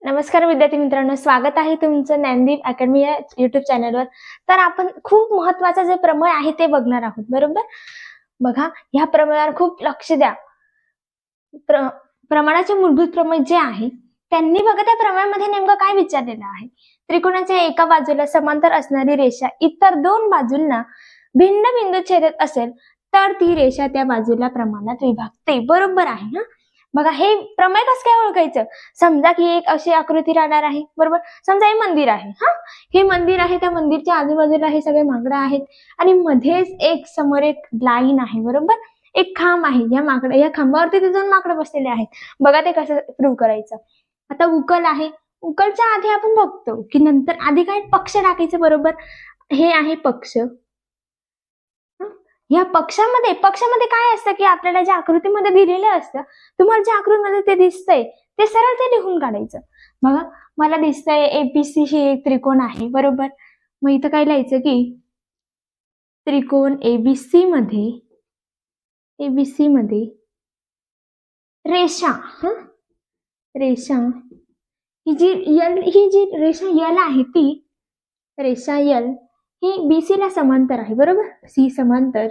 नमस्कार विद्यार्थी मित्रांनो, स्वागत आहे तुमचं ज्ञानदीप अकॅडमी या युट्यूब चॅनलवर. तर आपण खूप महत्वाचा जे प्रमेय आहे ते बघणार आहोत, बरोबर. बघा, ह्या प्रमेयावर खूप लक्ष द्या. प्रमाणाचे मूलभूत प्रमेय जे आहे त्यांनी बघा त्या प्रमेयामध्ये नेमकं काय विचारलेलं आहे. त्रिकोणाच्या एका बाजूला समांतर असणारी रेषा इतर दोन बाजूंना भिन्न बिंदू छेदत असेल तर ती रेषा त्या बाजूला प्रमाणात विभागते. बरोबर आहे ना. बघा, हे प्रमेय कसं काय ओळखायचं. समजा की एक अशी आकृती राहणार आहे, बरोबर. समजा हे मंदिर आहे. हे मंदिर आहे, त्या मंदिरच्या आजूबाजूला हे सगळे माकडं आहेत आणि मध्येच एक समोर एक लाईन आहे, बरोबर. एक खांब आहे, या खांबावरती ते दोन माकडं बसलेले आहेत. बघा ते कसं प्रूव्ह करायचं. आता उकल आहे, उकलच्या आधी आपण बघतो की नंतर आधी काय पक्ष टाकायचं, बरोबर. हे आहे पक्ष. या पक्षामध्ये काय असतं की आपल्याला ज्या आकृतीमध्ये दिलेलं असतं, तुम्हाला ज्या आकृतीमध्ये ते दिसतंय ते सरळ ते लिहून काढायचं. बघा, मला दिसतंय एपीसी ही एक त्रिकोण आहे, बरोबर. मग इथं काय लिहायचं की त्रिकोण एबीसी मध्ये रेषा रेषा ही जी रेषा यल आहे, ती रेषा यल ही बीसी ला समांतर आहे, बरोबर. सी समांतर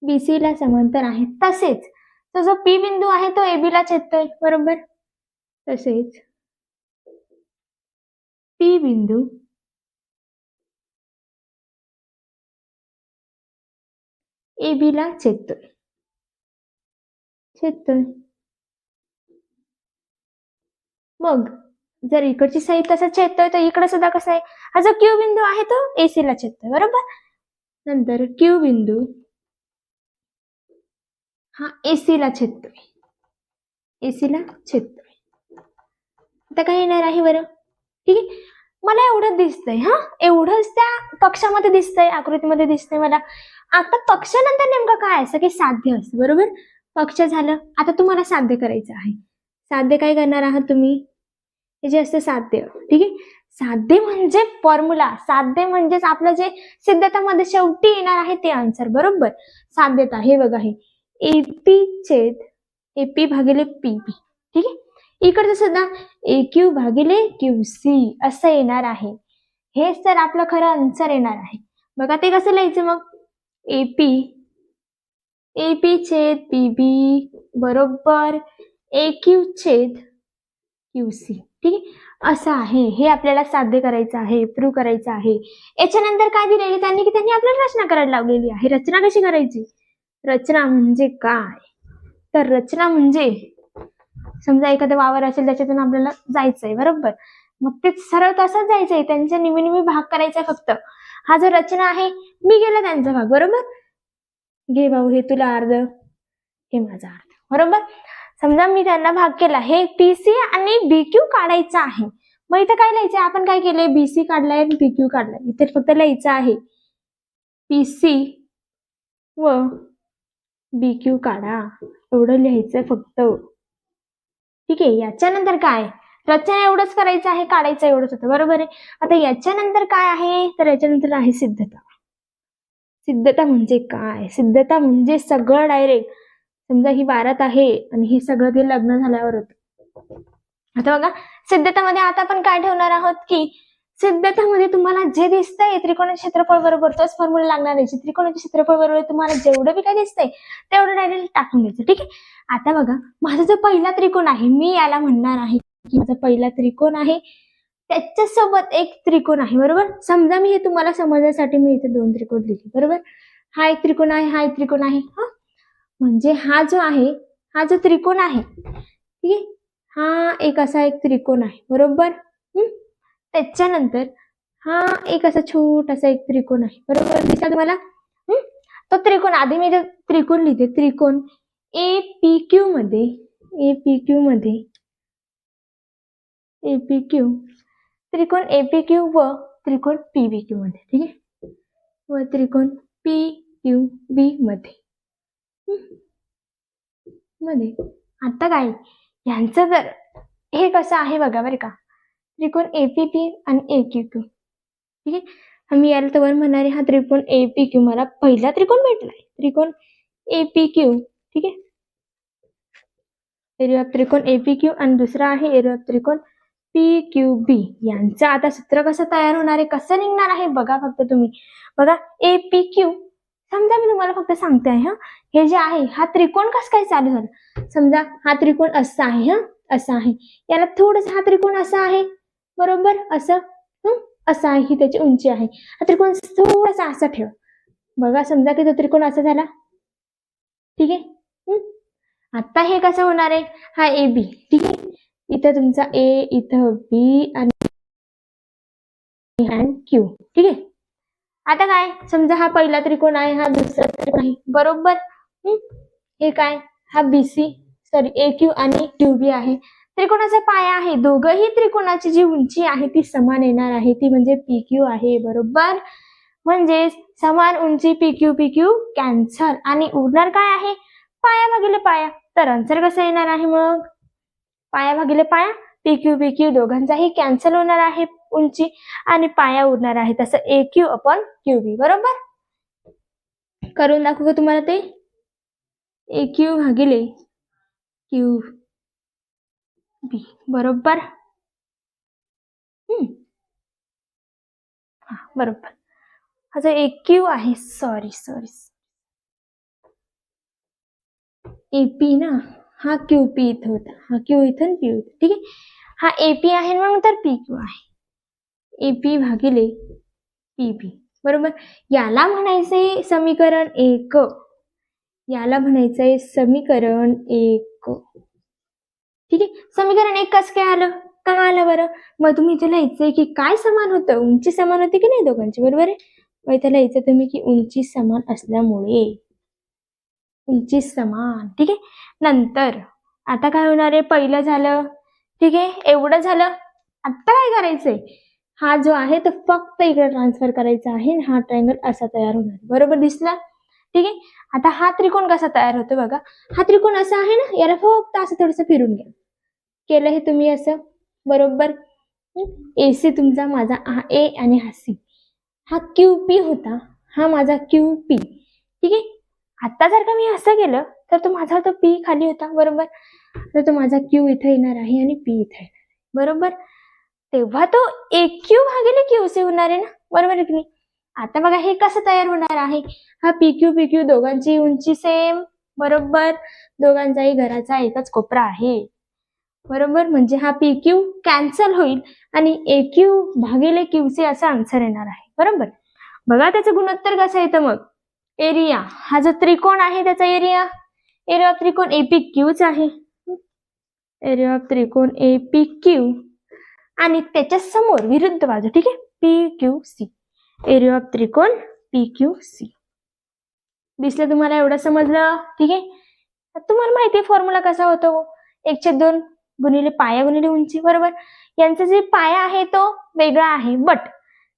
बीसी ला समांतर आहे. तसेच तो जो पी बिंदू आहे तो एबी ला छेदतोय, बरोबर. तसेच पी बिंदू एबी ला छेदतोय. मग जर इकडची साईड तसा छेदतोय तर इकडे सुद्धा कसं आहे, हा जो क्यू बिंदू आहे तो एसी ला छेदतोय, बरोबर. नंतर क्यू बिंदू हा एसी ला छेदतोय. आता काय येणार आहे बरं, ठीक आहे. मला एवढंच दिसतंय, एवढंच त्या पक्षामध्ये दिसतंय, आकृतीमध्ये दिसतंय मला. आता पक्षानंतर नेमकं काय असतं की साध्य असतं, बरोबर. पक्ष झालं, आता तुम्हाला साध्य करायचं आहे. साध्य काय करणार आहात तुम्ही, हे जे असतं साध्य, ठीक आहे. साध्य म्हणजे फॉर्म्युला, साध्य म्हणजेच आपलं जे सिद्धतामध्ये शेवटी येणार आहे ते आन्सर, बरोबर. साध्यता हे बघा, हे एपी छेद एपी भागिले पीबी, ठीक आहे. इकडचं सुद्धा AQ भागिले QC असं येणार आहे. हेच तर आपलं खरं आन्सर येणार आहे. बघा ते कसं लिहायचं मग, एपी छेद पीबी बरोबर AQ छेद QC, ठीक आहे. असं आहे, हे आपल्याला साध्य करायचं आहे, प्रूव्ह करायचं आहे. याच्यानंतर काय दिलेले त्यांनी आपल्याला रचना करायला लावलेली आहे. रचना कशी करायची, रचना म्हणजे काय, तर रचना म्हणजे समजा एखादं वावर असेल त्याच्यातून आपल्याला जायचंय, बरोबर. मग ते सरळ तसंच जायचंय, त्यांचा निमी भाग करायचा फक्त. हा जो रचना आहे, मी गेला त्यांचा भाग, बरोबर. घे भाऊ, हे तुला अर्ध, हे माझा अर्ध, बरोबर. समजा मी त्यांना भाग केला, हे पीसी आणि बीक्यू काढायचं आहे. मग इथं काय लिहायचं, आपण काय केलंय, बीसी काढलाय आणि बीक्यू काढलाय. इथे फक्त लिहायचं आहे पीसी व बीक्यू काढा, एवढं लिहायचं फक्त, ठीक आहे. याच्यानंतर काय, रचना एवढंच करायचं आहे, काढायचं एवढंच होतं, बरोबर आहे. आता याच्यानंतर काय आहे, तर याच्यानंतर आहे सिद्धता. सिद्धता म्हणजे काय, सिद्धता म्हणजे सगळं डायरेक्ट. समजा ही बारात आहे आणि हे सगळं ते लग्न झाल्यावर होतं. आता बघा, सिद्धतामध्ये आता आपण काय ठेवणार आहोत की सिद्धतामध्ये तुम्हाला जे दिसतंय त्रिकोणाचे क्षेत्रफळ बरोबर तोच फॉर्म्युला लागणार आहे. त्रिकोणाचे क्षेत्रफळ बरोबर तुम्हाला जेवढं बी काय दिसतंय तेवढं डायरेक्ट टाकून द्यायचं, ठीक आहे. आता बघा, माझा जो पहिला त्रिकोण आहे, मी याला म्हणणार आहे की माझा पहिला त्रिकोण आहे, त्याच्यासोबत एक त्रिकोण आहे, बरोबर. समजा मी हे तुम्हाला समजण्यासाठी मी इथे दोन त्रिकोण लिहिले, बरोबर. हा एक त्रिकोण आहे, हा एक त्रिकोण आहे. म्हणजे हा जो आहे, हा जो त्रिकोण आहे, ठीक आहे, हा एक असा एक त्रिकोण आहे, बरोबर. त्याच्यानंतर हा एक असा छोटासा एक त्रिकोण आहे, बरोबर. दिसला तुम्हाला. तो त्रिकोण आधी मी त्रिकोण लिहिते, त्रिकोण एपीक्यू मध्ये त्रिकोण एपीक्यू व त्रिकोण पीबीक्यू मध्ये, ठीक आहे, व त्रिकोण पीक्यूबी मध्ये आता काय, यांचं जर हे कसं आहे बघा बरं का, त्रिकोण एपीपी आणि एक्यूक्यू, ठीक आहे. मी याला तर म्हणणार आहे, हा त्रिकोण एपीक्यू मला पहिला त्रिकोण भेटलाय, त्रिकोण एपीक्यू, ठीक आहे. एरिया ऑफ त्रिकोण एपीक्यू आणि दुसरा आहे एरिया ऑफ त्रिकोण पी क्यू बी यांचं आता सूत्र कसं तयार होणार आहे, कसं निघणार आहे बघा फक्त तुम्ही. बघा ए पी क्यू, समजा मी तुम्हाला फक्त सांगते आहे, हे जे आहे हा त्रिकोण कसं काय चालू झालं. समजा हा त्रिकोण असा आहे, असा आहे, याला थोडस हा त्रिकोण असा आहे बरोबर, असं असं आहे, ही त्याची उंची आहे. हा त्रिकोण थोडासा असा ठेवा. बघा समजा की तो त्रिकोण असा झाला, ठीक आहे. आता हे कसं होणार आहे, हा ए बी, ठीक आहे, इथं तुमचा ए, इथं बी आणि क्यू, ठीक आहे. आता काय, समजा हा पहिला त्रिकोण आहे, हा दुसरा त्रिकोण आहे बरोबर. हे काय, हा बीसी सॉरी ए क्यू आणि क्यू बी आहे. त्रिकोणाचा पाया आहे, दोघही त्रिकोणाची जी उंची आहे ती समान येणार आहे, ती म्हणजे पी क्यू आहे बरोबर. म्हणजे समान उंची पी क्यू कॅन्सल आणि उरणार काय आहे, पाया भागिले पाया. तर आन्सर कसं येणार आहे मग, पाया भागिले पाया, पी क्यू दोघांचाही कॅन्सल होणार आहे उंची आणि पाया उरणार आहे. तसं ए क्यू अपॉन क्यू बी बरोबर. करून दाखवू का तुम्हाला ते, ए क्यू भागिले क्यू बी बरोबर. हा बरोबर. हा जो ए क्यू आहे, सॉरी एपी ना, हा क्यू पी इथं होता, हा क्यू इथं पी होता, ठीक आहे. हा एपी आहे मग तर पी क्यू आहे, एपी भागिले पी बी बरोबर. याला म्हणायचंय समीकरण 1, याला म्हणायचंय समीकरण 1, ठीक आहे. समीकरण 1 कसं काय आलं, का आलं बरं. मग तुम्ही इथे लिहायचंय की काय समान होतं, उंची समान होती की नाही दोघांची बरोबर आहे. मग इथे लिहायचं तुम्ही की उंची समान असल्यामुळे, उंची समान, ठीक आहे. नंतर आता काय होणार आहे, पहिलं झालं, ठीक आहे, एवढं झालं. आता काय करायचंय, हा जो आहे तो फक्त इकडे ट्रान्सफर करायचा आहे, हा ट्रायंगल असा तयार होणार बरोबर, दिसला, ठीक आहे. आता हा त्रिकोण कसा तयार होतो बघा, हा त्रिकोण असा आहे ना, याला फक्त असं थोडस फिरून घ्या, केलं हे तुम्ही असं बरोबर. ए सी तुमचा माझा हा ए आणि हा सी, हा क्यू पी होता, हा माझा क्यू पी, ठीक आहे. आता जर का मी असं केलं तर तो माझा तो पी खाली होता बरोबर, तर तो माझा क्यू इथे येणार आहे आणि पी इथे येणार आहे बरोबर. तेव्हा तो ए क्यू भागिले क्यू सी होणार आहे ना बरोबर आहे की नाही. आता बघा हे कसं तयार होणार आहे, हा पी क्यू दोघांची उंची सेम बरोबर, दोघांचाही घराचा एकच कोपरा आहे बरोबर. म्हणजे हा पी क्यू कॅन्सल होईल आणि ए क्यू भागिले क्यू सी असा आन्सर येणार आहे बरोबर. बघा त्याचं गुणोत्तर कसं येतं मग, एरिया, हा जो त्रिकोण आहे त्याचा एरिया, एरिया ऑफ त्रिकोण एपी क्यूच आहे, एरिया ऑफ त्रिकोण एपी क्यू आणि त्याच्या समोर विरुद्ध बाजू, ठीक आहे, P Q C, area of त्रिकोण पी क्यू सी. दिसलं तुम्हाला, एवढं समजलं, ठीक आहे. तुम्हाला माहिती आहे फॉर्म्युला कसा होतो, 1/2 गुणिले पाया गुणिले उंची बरोबर. यांचा जे पाया आहे तो वेगळा आहे, बट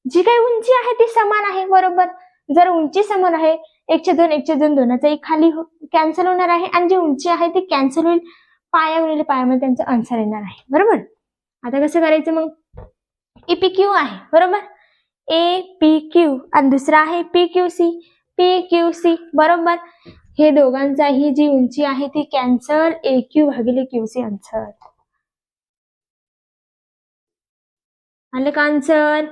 जी काही उंची आहे ती समान आहे बरोबर. जर उंची समान आहे, 1/2 दोनाचाही खाली कॅन्सल होणार आहे आणि जी उंची आहे ती कॅन्सल होईल, पाया गुणिले पायामध्ये त्यांचा आन्सर येणार आहे बरोबर. आता कसं करायचं मग, ए पी क्यू आहे बरोबर, ए पी क्यू आणि दुसरा आहे पी क्यू सी बरोबर. हे दोघांचाही जी उंची आहे ती कॅन्सल, ए क्यू भागिले क्यू सी आन्सर आलं का आन्सर,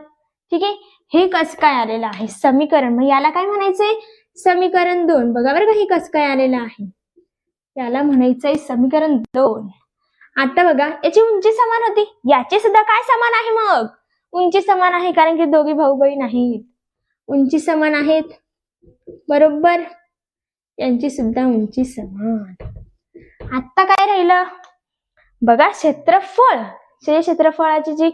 ठीक आहे. हे कसं काय आलेलं आहे समीकरण, मग याला काय म्हणायचंय, समीकरण 2. बघा बरं का हे कसं काय आलेलं आहे, याला म्हणायचंय समीकरण 2. आता बघा याची उंची समान होती, याची सुद्धा काय समान आहे मग, उंची समान आहे, कारण की दोघी भाऊ बहीण आहेत, उंची समान आहेत बरोबर, यांची सुद्धा उंची समान. आता काय राहिलं बघा, क्षेत्रफळाची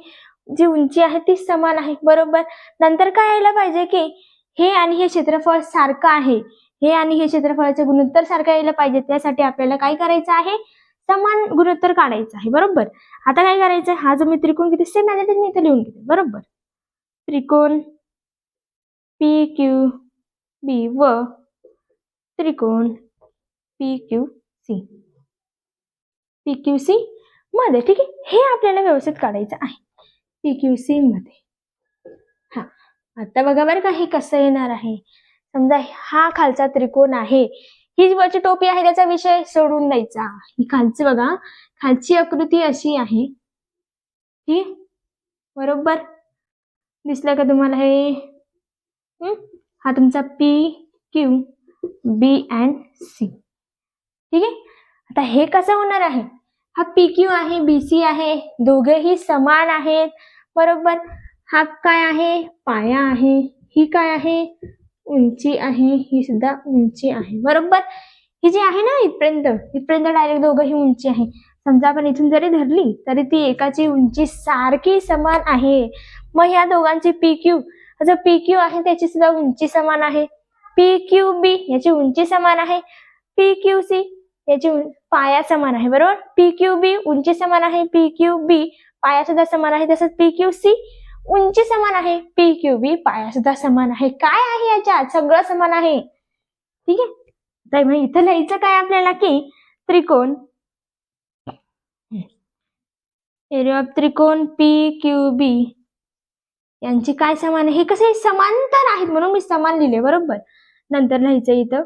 जी उंची आहे ती समान आहे बरोबर. नंतर काय यायला पाहिजे की हे आणि हे क्षेत्रफळ सारखं आहे, हे आणि हे क्षेत्रफळाचे गुणोत्तर सारखं यायला पाहिजे. त्यासाठी आपल्याला काय करायचं आहे, समान गुणोत्तर काढायचं आहे बरोबर. आता काय करायचं, हा जो मी त्रिकोण किती सेम आहे मी इथे लिहून घेते बरोबर, त्रिकोण पी क्यू बी व त्रिकोण पी क्यू सी मध्ये, ठीक आहे. हे आपल्याला व्यवस्थित काढायचं आहे पी क्यू सी मध्ये. हा आता बघा बरं का हे कसं येणार आहे, समजा हा खालचा त्रिकोण आहे, ही जी वरची टोपी आहे त्याचा विषय सोडून द्यायचा. ही खालची बघा, खालची आकृती अशी आहे, ठीक आहे, बरोबर दिसलं का तुम्हाला हे? हा तुमचा P Q B and C. ठीक आहे, आता हे कसं होणार आहे? हा PQ आहे, BC आहे, दोघेही समान आहेत, बरोबर. हा काय आहे? पाया आहे. ही काय आहे? उंची आहे. ही सुद्धा उंची आहे, बरोबर. ही जी आहे ना इथपर्यंत डायरेक्ट दोघंही उंची आहे. समजा आपण इथून जरी धरली तरी ती एकाची उंची सारखी समान आहे. मग ह्या दोघांची PQ, जो PQ आहे त्याची सुद्धा उंची समान आहे. PQB याची उंची समान आहे. PQC याची पाया समान आहे, बरोबर. PQB उंची समान आहे, PQB पाया सुद्धा समान आहे, तसंच PQC उंची समान आहे, PQB पाया सुद्धा समान आहे. काय आहे याच्यात? सगळं समान आहे, ठीक आहे. तर मग इथं लिहायचं काय आपल्याला की त्रिकोण, एरिया ऑफ त्रिकोण PQB यांची काय समान आहे? हे कसे समांतर आहेत म्हणून मी समान लिहिले, बरोबर. नंतर लिहायचं इथं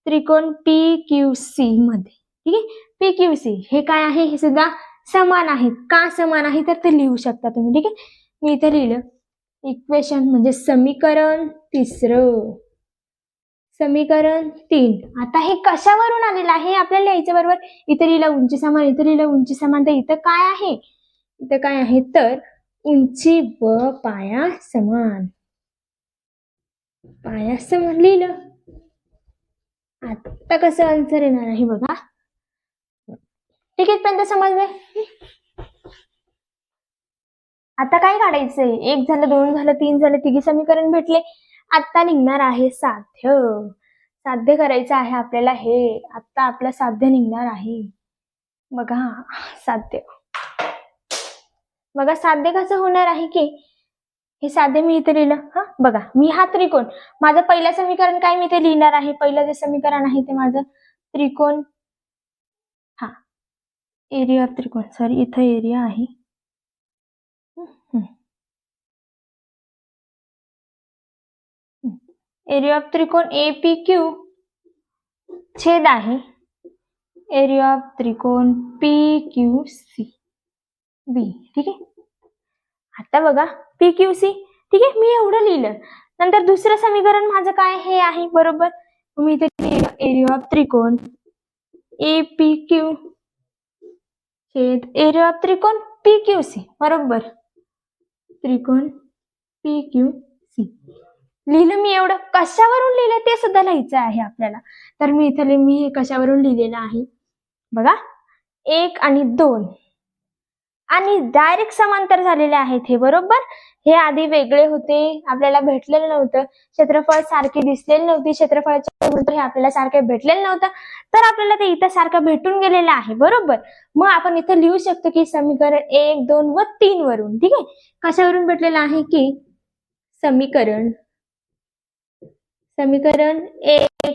त्रिकोण PQC मध्ये, ठीक आहे. PQC हे काय आहे? हे सुद्धा समान आहेत. का समान आहे तर ते लिहू शकता तुम्ही, ठीक आहे. मी इथं लिहिलं इक्वेशन म्हणजे समीकरण तिसरं, समीकरण 3. आता हे कशावरून आलेलं आहे आपल्याला लिहायचं, बरोबर. इथं लिहिलं उंची समान, इथं लिहिलं उंची समान, तर इथं काय आहे? इथं काय आहे तर उंची व पाया समान, पाया समान लिहिलं. आता कसं आन्सर येणार आहे बघा, ठीक आहे. पर्यंत समजले. आता काय काढायचंय? 1 झालं, 2 झालं, 3 झालं, तिघी समीकरण भेटले. आता निघणार आहे साध्य. साध्य करायचं आहे आपल्याला हे. आता आपलं साध्य निघणार आहे बघा. साध्य बघा, साध्य कसं होणार आहे की हे साध्य मी इथे लिहिलं. हा बघा, मी हा त्रिकोण, माझं पहिलं समीकरण काय मी ते लिहिणार आहे. पहिलं जे समीकरण आहे ते माझं त्रिकोण, हा एरिया ऑफ त्रिकोण, सॉरी इथं एरिया आहे. एरिया ऑफ त्रिकोण APQ छेद आहे एरिया ऑफ त्रिकोण PQC B, ठीक आहे. आता बघा PQC, ठीक आहे, मी एवढं लिहिलं. नंतर दुसरं समीकरण माझं काय हे आहे, बरोबर. मी इथे एरिया ऑफ त्रिकोण APQ छेद एरिया ऑफ त्रिकोण PQC, बरोबर. त्रिकोण PQC लिहिलं मी एवढं. कशावरून लिहिलं ते सुद्धा लिहायचं आहे आपल्याला. तर मी इथे मी हे कशावरून लिहिलेलं आहे बघा, 1 आणि 2 आणि डायरेक्ट समांतर झालेले आहेत हे, बरोबर. हे आधी वेगळे होते, आपल्याला भेटलेलं नव्हतं. क्षेत्रफळ सारखी दिसलेली नव्हती, क्षेत्रफळाच्या नंतर हे आपल्याला सारखं भेटलेलं नव्हतं, तर आपल्याला ते इथं सारखं भेटून गेलेलं आहे, बरोबर. मग आपण इथं लिहू शकतो की समीकरण 1, 2 व 3 वरून, ठीक आहे. कशावरून भेटलेलं आहे की समीकरण 1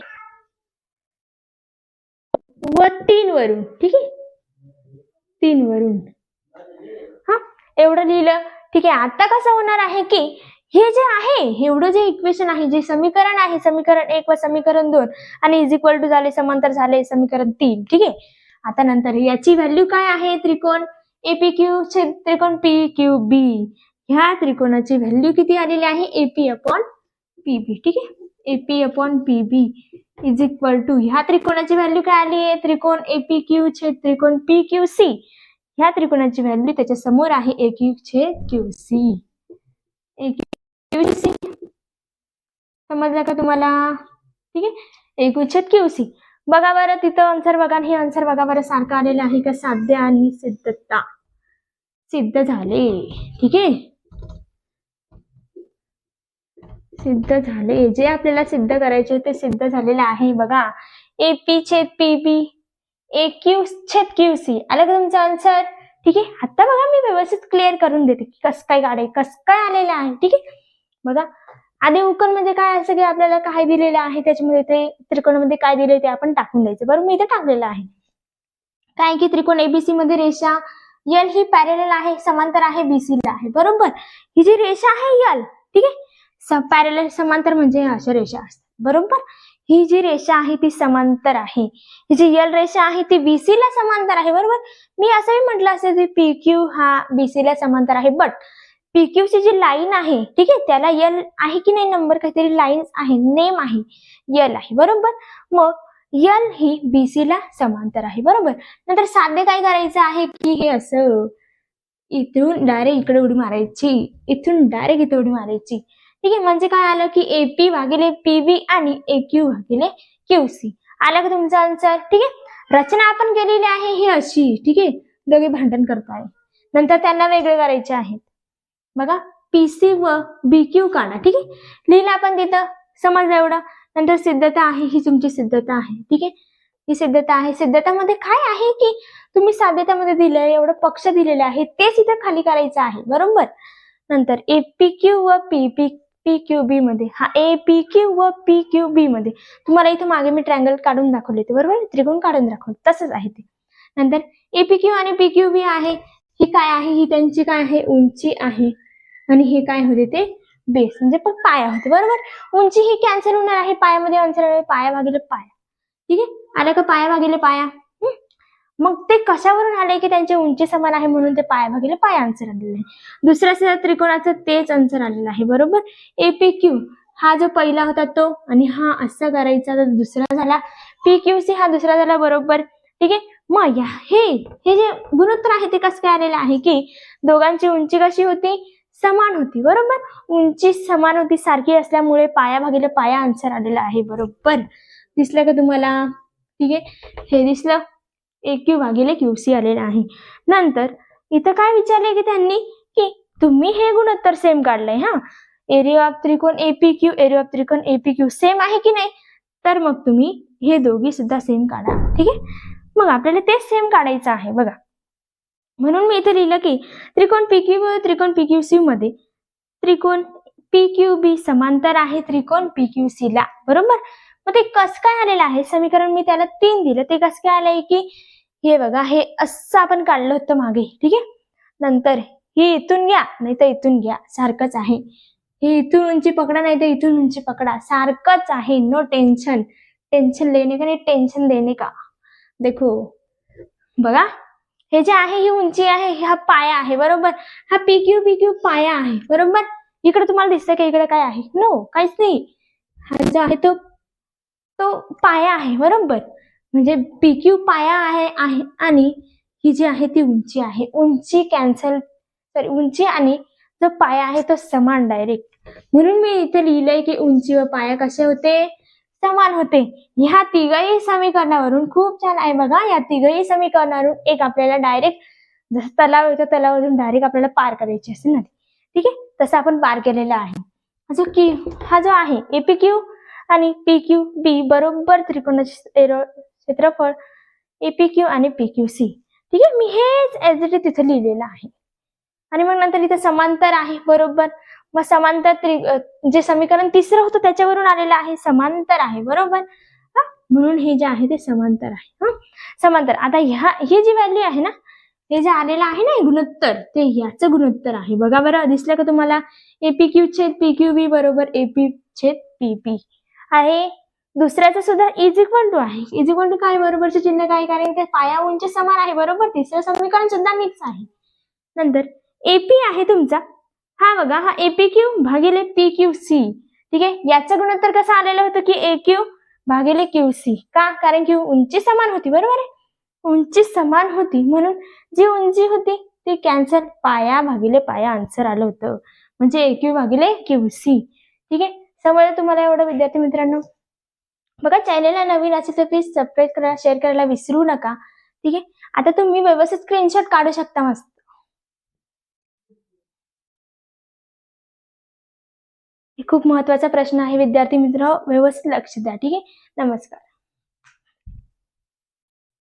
व 3 वरून, ठीक आहे. 3 वरून, हा एवढं लिहिलं, ठीक आहे. आता कसं होणार आहे की हे जे आहे एवढं जे इक्वेशन आहे, जे समीकरण आहे, समीकरण 1 व समीकरण 2 आणि इज इक्वल टू झाले, समांतर झाले समीकरण 3, ठीक आहे. आता नंतर याची व्हॅल्यू काय आहे? त्रिकोण APQ छेद त्रिकोण PQB, ह्या त्रिकोणाची व्हॅल्यू किती आलेली आहे? AP/PB, ठीक आहे. AP/PB इज इक्वल टू ह्या त्रिकोणाची व्हॅल्यू काय आली आहे? त्रिकोण APQ छेद त्रिकोण PQC, ह्या त्रिकोणाची व्हॅल्यू त्याच्या समोर आहे AQ छेद QC. AQC समजलं का तुम्हाला? ठीक आहे. AQ छेद QC बघा बरं, तिथं आन्सर बघा, हे आन्सर बघा बरं, सारखं आलेलं आहे का? साध्य आणि सिद्धता सिद्ध झाले, ठीक आहे. सिद्ध झाले, जे आपल्याला सिद्ध करायचे ते सिद्ध झालेलं आहे बघा. AP छेद PB AQ छेद QC आलं का तुमचं आन्सर? ठीक आहे. आता बघा मी व्यवस्थित क्लिअर करून देते की कसं काय काढाय, कसं काय आलेलं आहे, ठीक आहे. बघा आधी उकल म्हणजे काय असं की आपल्याला काय दिलेलं आहे त्याच्यामध्ये ते त्रिकोणामध्ये काय दिले ते आपण टाकून द्यायचं, बरोबर. मी इथे टाकलेलं आहे काय की त्रिकोण ABC मध्ये रेषा L ही पॅरलल आहे, समांतर आहे BC ला आहे, बरोबर. ही जी रेषा आहे L, ठीक आहे, पॅरलल समांतर म्हणजे अशा रेषा असतात, बरोबर. ही जी रेषा आहे ती समांतर आहे, ही जी यल रेषा आहे ती BC ला समांतर आहे, बरोबर. मी असंही म्हटलं असेल की PQ हा BC ला समांतर आहे, बट PQ ची जी लाईन आहे, ठीक आहे, त्याला यल आहे की नाही नंबर, काहीतरी लाईन आहे, नेम आहे, यल आहे, बरोबर. मग यल ही BC ला समांतर आहे, बरोबर. नंतर साध्य काय करायचं आहे की हे असं इथून डायरेक्ट इकडे उडी मारायची, इथून डायरेक्ट इथे उडी मारायची, ठीक आहे. म्हणजे काय आलं की AP भागिले PB आणि AQ भागिले QC. आलं का तुमचा आन्सर? ठीक आहे. रचना आपण केलेली आहे ही अशी, ठीक आहे. दोघे भांडण करताय, नंतर त्यांना वेगळे करायचे आहेत. बघा PC व BQ काढा, ठीक आहे. लिहिलं आपण तिथं, समजलं एवढं. नंतर सिद्धता आहे, ही तुमची सिद्धता आहे, ठीक आहे. ही सिद्धता आहे. सिद्धतामध्ये काय आहे की तुम्ही साध्यतामध्ये दिलंय एवढं पक्ष दिलेले आहे तेच इथं खाली करायचं आहे, बरोबर. नंतर APQ व PQB मध्ये, हा APQ व PQB मध्ये तुम्हाला इथं मागे मी ट्रायंगल काढून दाखवले होते, बरोबर, त्रिकोण काढून दाखवले, तसंच आहे ते. नंतर APQ आणि PQB आहे, ही काय आहे, ही त्यांची काय आहे, उंची आहे, आणि हे काय होते ते बेस, म्हणजे पण पाया होते, बरोबर. उंची ही कॅन्सल होणार आहे, पायामध्ये आन्सर आहे पाया भागिले पाया, ठीक आहे. आलं का पाया भागिले पाया. मग ते कशावरून आले की त्यांची उंची समान आहे म्हणून ते पाया भागिले पाया आन्सर आलेलं आहे. दुसऱ्या त्रिकोणाचं तेच आन्सर आलेलं आहे, बरोबर. APQ हा जो पहिला होता तो, आणि हा असा करायचा तर दुसरा झाला. PQC हा दुसरा झाला, बरोबर, ठीक आहे. मग हे जे गुणोत्तर आहे ते कसं काय आलेलं आहे की दोघांची उंची कशी होती, समान होती, बरोबर. उंची समान होती, सारखी असल्यामुळे पाया भागिले पाया आन्सर आलेला आहे, बरोबर. दिसलं का तुम्हाला? ठीक आहे, हे दिसलं. AQ भागिले QC आलेलं आहे. नंतर इथं काय विचारले की त्यांनी की तुम्ही हे गुणोत्तर सेम काढलंय, हा, एरिया ऑफ त्रिकोण APQ, एरिया ऑफ त्रिकोण APQ सेम आहे की नाही, तर मग तुम्ही हे दोघी सुद्धा सेम काढा, ठीक आहे. मग आपल्याला तेच सेम काढायचं आहे, बघा. म्हणून मी इथे लिहिलं की त्रिकोण PQ व त्रिकोण PQC मध्ये त्रिकोण PQB समांतर आहे त्रिकोण PQC ला, बरोबर. मग ते कसं काय आलेलं आहे समीकरण, मी त्याला 3 दिलं, ते कसं काय आलंय की हे बघा, हे असं आपण काढलं होतं मागे, ठीक आहे. नंतर हे इथून घ्या नाही तर इथून घ्या, सारखंच आहे. हे इथून उंची पकडा नाही तर इथून उंची पकडा, सारखंच आहे. नो टेन्शन, टेन्शन लेने का नाही टेन्शन देने का. देखो बघा, हे जे आहे ही उंची आहे, हा पाया आहे, बरोबर. हा PQ पाया आहे, बरोबर. इकडे तुम्हाला दिसतंय का इकडे काय आहे, नो, काहीच नाही. हा जो आहे तो पाया आहे, बरोबर. म्हणजे PQ पाया आहे आणि ही जी आहे ती उंची आहे. उंची कॅन्सल, सॉरी, उंची आणि जो पाया आहे तो समान डायरेक्ट. म्हणून मी इथे लिहिलंय की उंची व पाया कसे होते, समान होते. ह्या तिघही समीकरणावरून, खूप छान आहे बघा, या तिघही समीकरणावरून एक आपल्याला डायरेक्ट जसं तलाव येतो तलावावरून डायरेक्ट आपल्याला पार करायची असेल ना, ठीक आहे, तसं आपण पार केलेला आहे. हा जो आहे APQ आणि PQB बरोबर त्रिकोणाचे क्षेत्रफळ APQ आणि PQC, ठीक आहे. मी हेच एज इट इज तिथे लिहिलेलं आहे. आणि मग नंतर इथे समांतर आहे, बरोबर. मग समांतर जे समीकरण तिसरं होतं त्याच्यावरून आलेलं आहे, समांतर आहे, बरोबर. म्हणून हे जे आहे ते समांतर आहे. समांतर. आता ही जी व्हॅल्यू आहे ना, हे जे आलेलं आहे ना गुणोत्तर, ते याचं गुणोत्तर आहे. बघा बरं, दिसलं का तुम्हाला? APQ छेद PQB बरोबर AP छेद PP आहे. दुसऱ्याचं सुद्धा इज इक्वल टू आहे. इज इक्वल टू काय, बरोबरचे चिन्ह काय, कारण ते पाया उंची समान आहे, बरोबर. तिसरं समीकरण सुद्धा मिक्स आहे. नंतर AP आहे तुमचा, हा बघा, हा APQ भागिले PQC, ठीक आहे. याचं गुणोत्तर कसं आलेलं होतं की AQ भागिले QC, का, कारण की उंची समान होती, बरोबर आहे. उंची समान होती म्हणून जी उंची होती ती कॅन्सल, पाया भागिले पाया आन्सर आलं होतं, म्हणजे AQ भागिले QC, ठीक आहे. समजलं तुम्हाला एवढं विद्यार्थी मित्रांनो? बघा, चॅनलला नवीन असेल तर प्लीज सबस्क्राईब करा, शेअर करायला विसरू नका, ठीक आहे. आता तुम्ही व्यवस्थित स्क्रीनशॉट काढू शकता मस्त. खूप महत्वाचा प्रश्न आहे विद्यार्थी मित्र, व्यवस्थित लक्ष द्या, ठीक आहे. नमस्कार.